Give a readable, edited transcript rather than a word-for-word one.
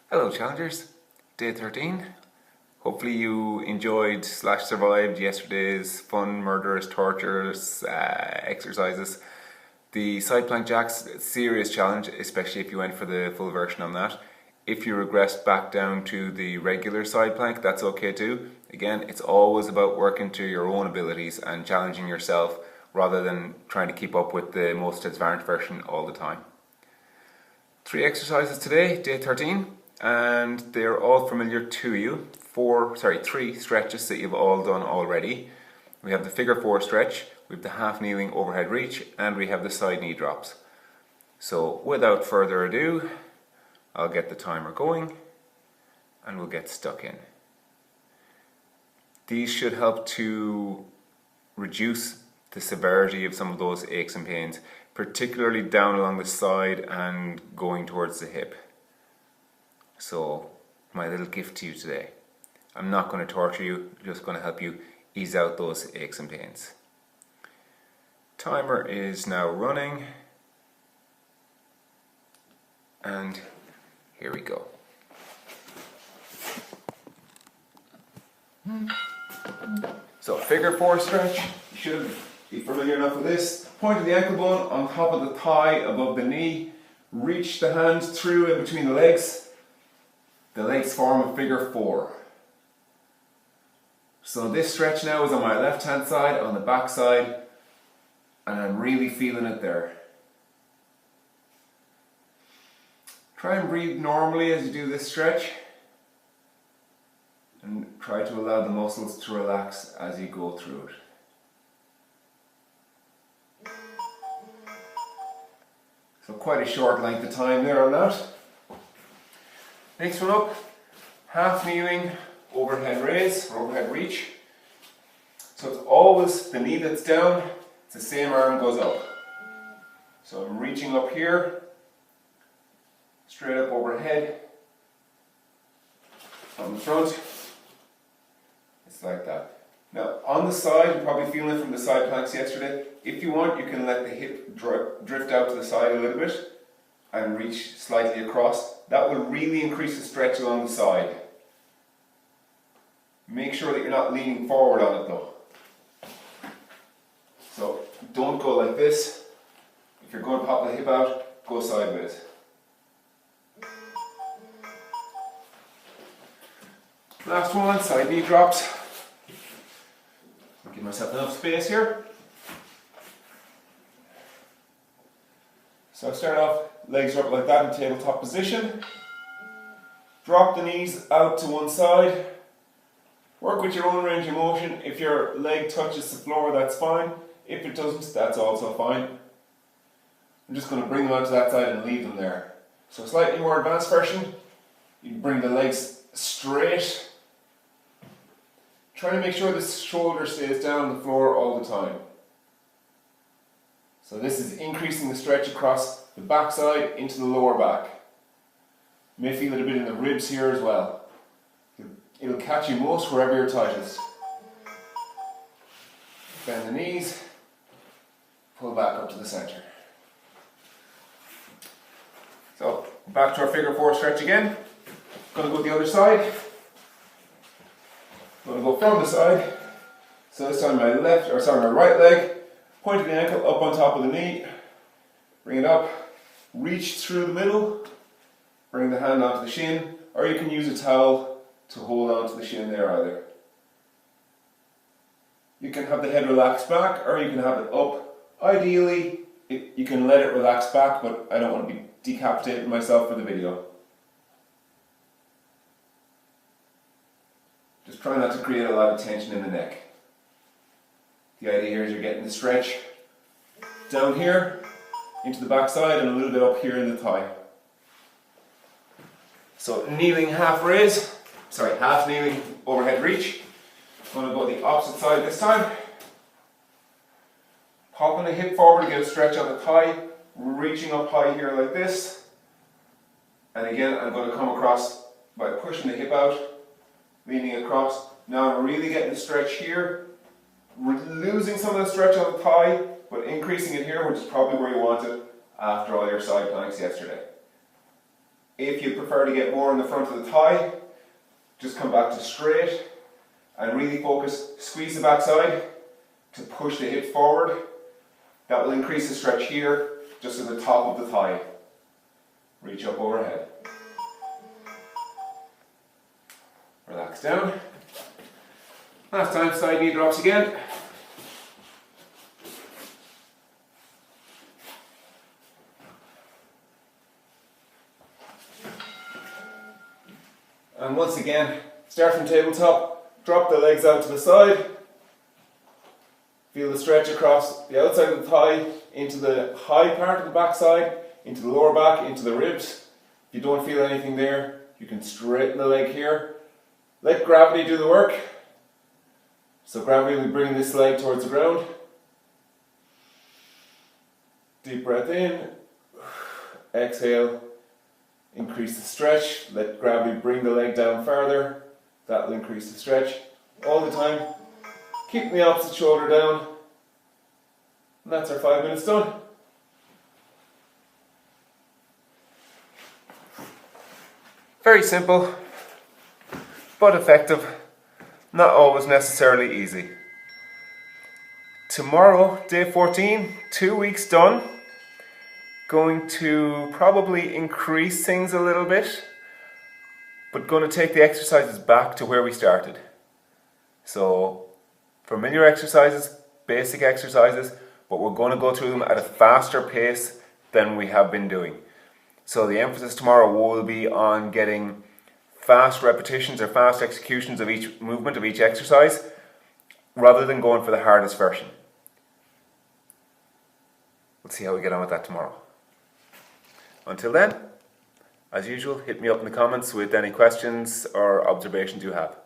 Hello challengers, day 13. Hopefully you enjoyed / survived yesterday's fun, murderous, torturous exercises. The side plank jacks, serious challenge, especially if you went for the full version on that. If you regressed back down to the regular side plank, that's okay too. Again, it's always about working to your own abilities and challenging yourself rather than trying to keep up with the most advanced version all the time. 3 exercises today, day 13. And they're all familiar to you. 3 stretches that you've all done already. We have the figure 4 stretch, we have the half kneeling overhead reach, and we have the side knee drops. So without further ado, I'll get the timer going and we'll get stuck in. These should help to reduce the severity of some of those aches and pains, particularly down along the side and going towards the hip. So, my little gift to you today. I'm not going to torture you, I'm just going to help you ease out those aches and pains. Timer is now running. And here we go. So, figure 4 stretch. You should be familiar enough with this. Point of the ankle bone on top of the thigh above the knee. Reach the hand through in between the legs. The legs form a figure 4. So this stretch now is on my left hand side, on the back side, and I'm really feeling it there. Try and breathe normally as you do this stretch, and try to allow the muscles to relax as you go through it. So quite a short length of time there on that. Next one up, half kneeling overhead raise or overhead reach. So it's always the knee that's down, it's the same arm goes up. So I'm reaching up here, straight up overhead, on the front. It's like that. Now on the side, you're probably feeling it from the side planks yesterday. If you want, you can let the hip drift out to the side a little bit and reach slightly across. That will really increase the stretch along the side. Make sure that you're not leaning forward on it though. So don't go like this. If you're going to pop the hip out, go sideways. Last one, side knee drops. Give myself enough space here. So start off, legs are up like that in tabletop position. Drop the knees out to one side. Work with your own range of motion. If your leg touches the floor, that's fine. If it doesn't, that's also fine. I'm just going to bring them out to that side and leave them there. So a slightly more advanced version, you bring the legs straight. Try to make sure the shoulder stays down on the floor all the time. So this is increasing the stretch across the back side into the lower back. You may feel it a bit in the ribs here as well. It'll catch you most wherever you're tightest. Bend the knees, pull back up to the center. So, back to our figure 4 stretch again. Going to go the other side. Going to go from the side. So this time my right leg. Point of the ankle up on top of the knee, bring it up, reach through the middle, bring the hand onto the shin, or you can use a towel to hold onto the shin there either. You can have the head relaxed back or you can have it up. Ideally, you can let it relax back, but I don't want to be decapitating myself for the video. Just try not to create a lot of tension in the neck. The idea here is you're getting the stretch down here into the back side and a little bit up here in the thigh. So kneeling half kneeling overhead reach. I'm going to go the opposite side this time. Popping the hip forward to get a stretch on the thigh, reaching up high here like this. And again, I'm going to come across by pushing the hip out, leaning across. Now I'm really getting the stretch here. We're losing some of the stretch on the thigh, but increasing it here, which is probably where you want it after all your side planks yesterday. If you prefer to get more in the front of the thigh, just come back to straight and really focus, squeeze the backside to push the hips forward. That will increase the stretch here, just at the top of the thigh. Reach up overhead. Relax down. Last time, side knee drops again. And once again, start from tabletop, drop the legs out to the side. Feel the stretch across the outside of the thigh, into the high part of the backside, into the lower back, into the ribs. If you don't feel anything there, you can straighten the leg here. Let gravity do the work. So gravity will bring this leg towards the ground. Deep breath in. Exhale. Increase the stretch. Let gravity bring the leg down farther. That will increase the stretch. All the time. Keeping the opposite shoulder down. And that's our 5 minutes done. Very simple, but effective. Not always necessarily easy. Tomorrow, day 14, 2 weeks done. Going to probably increase things a little bit, but going to take the exercises back to where we started. So, familiar exercises, basic exercises, but we're going to go through them at a faster pace than we have been doing. So the emphasis tomorrow will be on getting fast repetitions or fast executions of each movement, of each exercise, rather than going for the hardest version. We'll see how we get on with that tomorrow. Until then, as usual, hit me up in the comments with any questions or observations you have.